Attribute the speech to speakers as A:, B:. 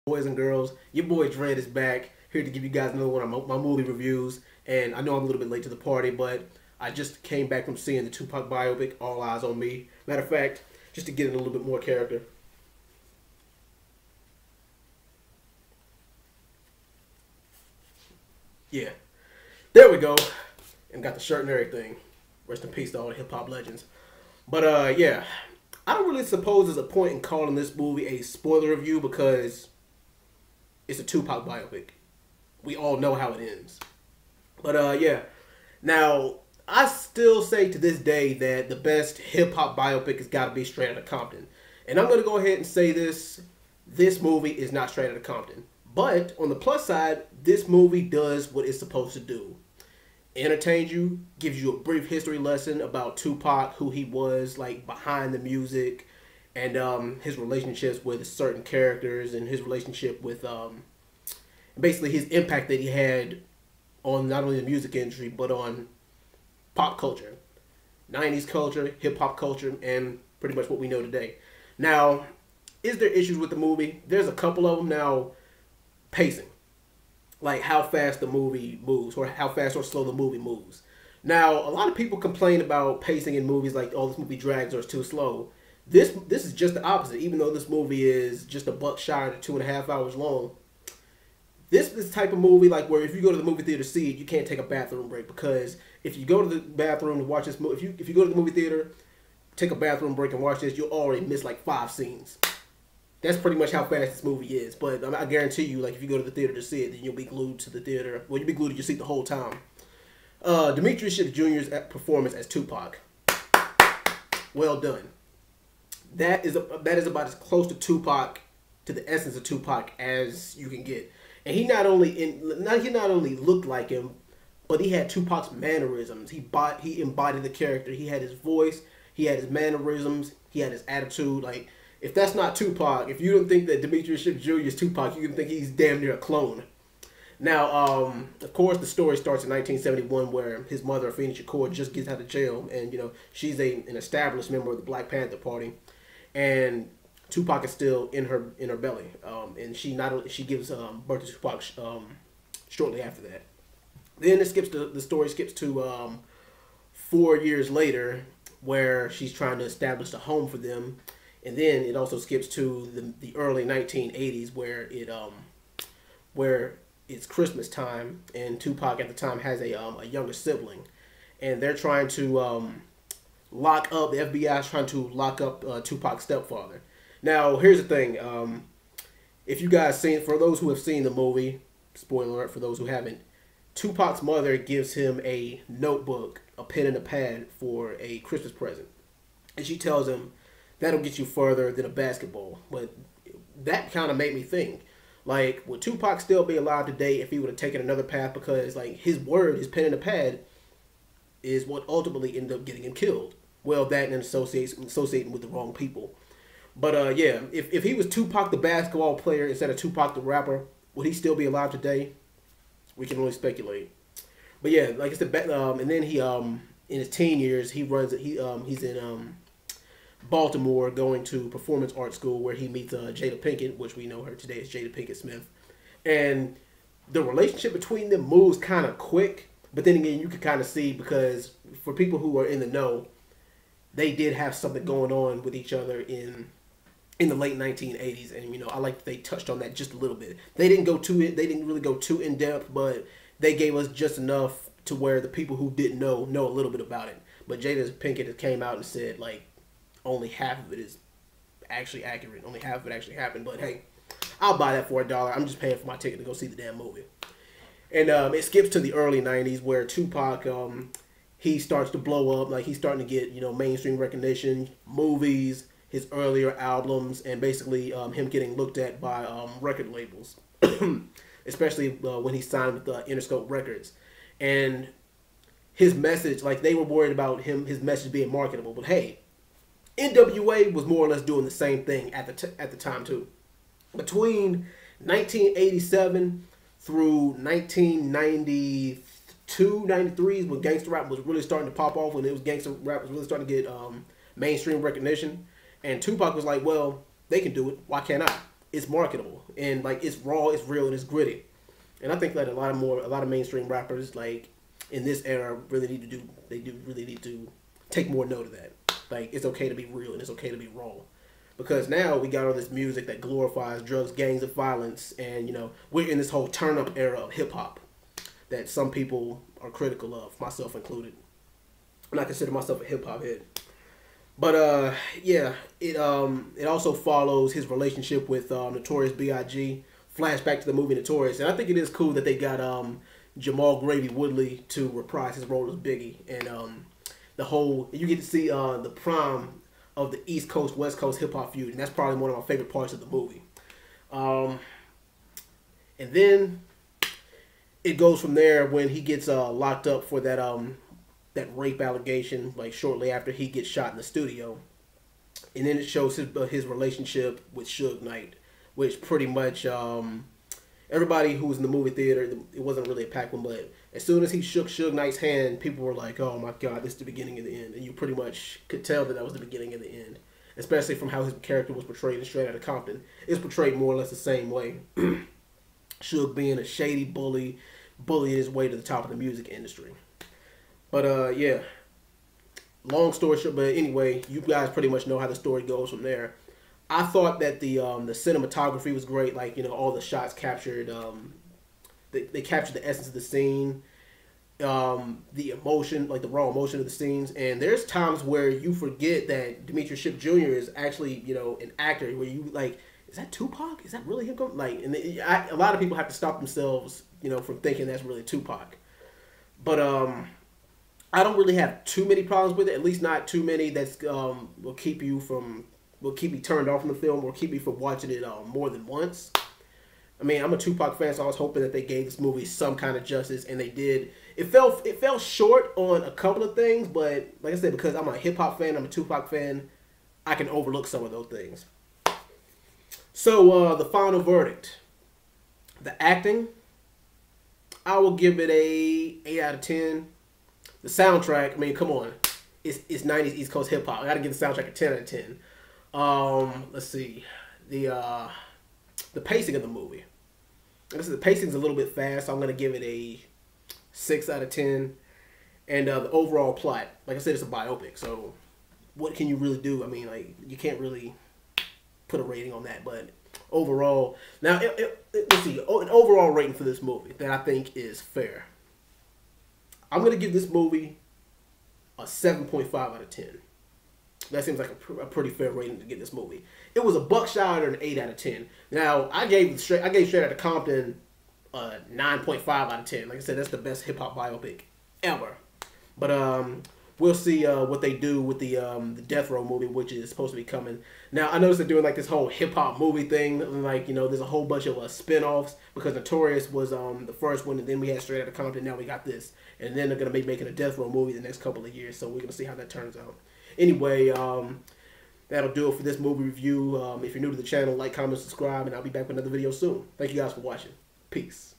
A: Boys and girls, your boy Dread is back, here to give you guys another one of my movie reviews. And I know I'm a little bit late to the party, but I just came back from seeing the Tupac biopic, All Eyez On Me. Matter of fact, just to get in a little bit more character. Yeah, there we go. And got the shirt and everything. Rest in peace to all the hip-hop legends. But yeah, I don't really suppose there's a point in calling this movie a spoiler review because it's a Tupac biopic. We all know how it ends. But yeah. Now, I still say to this day that the best hip-hop biopic has got to be Straight Outta Compton. And I'm going to go ahead and say this. This movie is not Straight Outta Compton. But, on the plus side, this movie does what it's supposed to do. Entertains you, gives you a brief history lesson about Tupac, who he was, like, behind the music, and his relationships with certain characters, and his relationship with, basically his impact that he had on not only the music industry, but on pop culture. 90s culture, hip-hop culture, and pretty much what we know today. Now, is there issues with the movie? There's a couple of them. Now, pacing. Like how fast the movie moves, or how fast or slow the movie moves. Now, a lot of people complain about pacing in movies like, oh, this movie drags or it's too slow. This is just the opposite. Even though this movie is just a buck shy of 2.5 hours long, this type of movie, like where if you go to the movie theater to see it, you can't take a bathroom break, because if you go to the bathroom to watch this movie, if you go to the movie theater, take a bathroom break and watch this, you'll already miss like 5 scenes. That's pretty much how fast this movie is. But I guarantee you, like if you go to the theater to see it, then you'll be glued to the theater. Well, you'll be glued to your seat the whole time. Demetrius Shipp Jr.'s performance as Tupac. Well done. That is about as close to Tupac, to the essence of Tupac, as you can get. And he not only looked like him, but he had Tupac's mannerisms. He embodied the character. He had his voice. He had his mannerisms. He had his attitude. Like, if that's not Tupac, if you don't think that Demetrius Shipp Jr. is Tupac, you can think he's damn near a clone. Now, of course, the story starts in 1971, where his mother, Afeni Shakur, just gets out of jail, and she's an established member of the Black Panther Party, and Tupac is still in her belly, and she gives birth to Tupac shortly after that. Then the story skips to 4 years later, where she's trying to establish a home for them. And then it also skips to the early 1980s, where it's Christmas time, and Tupac at the time has a younger sibling, and they're trying to lock up. The FBI is trying to lock up Tupac's stepfather. Now, here's the thing: if you guys for those who have seen the movie, spoiler alert for those who haven't, Tupac's mother gives him a notebook, a pen, and a pad for a Christmas present, and she tells him, that'll get you further than a basketball. But that kind of made me think, like, would Tupac still be alive today if he would have taken another path? Because, like, his word, his pen and a pad, is what ultimately ended up getting him killed. Well, that and associating with the wrong people. But, yeah, if he was Tupac the basketball player instead of Tupac the rapper, would he still be alive today? We can only speculate. But, yeah, like I said, and then he, in his teen years, he's in Baltimore, going to performance art school, where he meets Jada Pinkett, which we know her today as Jada Pinkett Smith. And the relationship between them moves kind of quick, but then again, you can kind of see, because for people who are in the know, they did have something going on with each other in the late 1980s, and I like that they touched on that just a little bit. They didn't really go too in depth, but they gave us just enough to where the people who didn't know a little bit about it. But Jada Pinkett came out and said, like, only half of it is actually accurate. Only half of it actually happened. But hey, I'll buy that for $1. I'm just paying for my ticket to go see the damn movie. And it skips to the early 90s, where Tupac, he starts to blow up. Like, he's starting to get, mainstream recognition, movies, his earlier albums, and basically him getting looked at by record labels. Especially when he signed with Interscope Records. And his message, like, they were worried about his message being marketable. But hey, NWA was more or less doing the same thing at the time too. Between 1987 through 1992, 93 is when gangster rap was really starting to pop off, when gangster rap was really starting to get mainstream recognition. And Tupac was like, well, they can do it. Why can't I? it's marketable and like it's raw, it's real, and it's gritty. And I think that a lot of mainstream rappers like in this era really need to really need to take more note of that. Like it's okay to be real and it's okay to be raw. Because now we got all this music that glorifies drugs, gangs, and violence, and you know we're in this whole turn up era of hip hop that some people are critical of, myself included. And I consider myself a hip hop head. But yeah, it also follows his relationship with Notorious B.I.G. Flashback to the movie Notorious, and I think it is cool that they got Jamal Gravy Woodley to reprise his role as Biggie, and the whole you get to see the prime of the East Coast West Coast hip hop feud, and that's probably one of my favorite parts of the movie. And then it goes from there when he gets locked up for that rape allegation, like shortly after he gets shot in the studio, and then it shows his relationship with Suge Knight, which pretty much everybody who was in the movie theater, it wasn't really a packed one, but as soon as he shook Suge Knight's hand, people were like, "Oh my God, this is the beginning of the end," and you pretty much could tell that was the beginning of the end, especially from how his character was portrayed in Straight Outta Compton. It's portrayed more or less the same way. Suge being a shady bullying his way to the top of the music industry. But yeah, long story short. But anyway, you guys pretty much know how the story goes from there. I thought that the cinematography was great. Like, you know, all the shots captured. They captured the essence of the scene, the emotion, like the raw emotion of the scenes. And there's times where you forget that Demetrius Shipp Jr. is actually, you know, an actor. Where you like, is that Tupac? Is that really him? Like, and a lot of people have to stop themselves, you know, from thinking that's really Tupac. But I don't really have too many problems with it. At least not too many that's will keep me turned off from the film or keep me from watching it more than once. I mean, I'm a Tupac fan, so I was hoping that they gave this movie some kind of justice, and they did. It fell short on a couple of things, but like I said, because I'm a hip hop fan, I'm a Tupac fan, I can overlook some of those things. So the final verdict, the acting, I will give it a 8 out of 10. The soundtrack, I mean, come on, it's 90s East Coast hip hop. I gotta give the soundtrack a 10 out of 10. Let's see, the pacing of the movie. Like I said, the pacing's a little bit fast, so I'm gonna give it a 6 out of 10. And the overall plot, like I said, it's a biopic, so what can you really do? I mean, like, you can't really put a rating on that, but overall, now let's see, an overall rating for this movie that I think is fair. I'm gonna give this movie a 7.5 out of 10. That seems like a pretty fair rating to get this movie. It was a buck shy or an 8 out of 10. Now I gave Straight Outta Compton a 9.5 out of 10. Like I said, that's the best hip hop biopic ever. But we'll see what they do with the Death Row movie, which is supposed to be coming. Now I noticed they're doing like this whole hip hop movie thing. Like, you know, there's a whole bunch of spin-offs because Notorious was the first one, and then we had Straight Outta Compton. Now we got this, and then they're gonna be making a Death Row movie the next couple of years. So we're gonna see how that turns out. Anyway, that'll do it for this movie review. If you're new to the channel, like, comment, subscribe, and I'll be back with another video soon. Thank you guys for watching. Peace.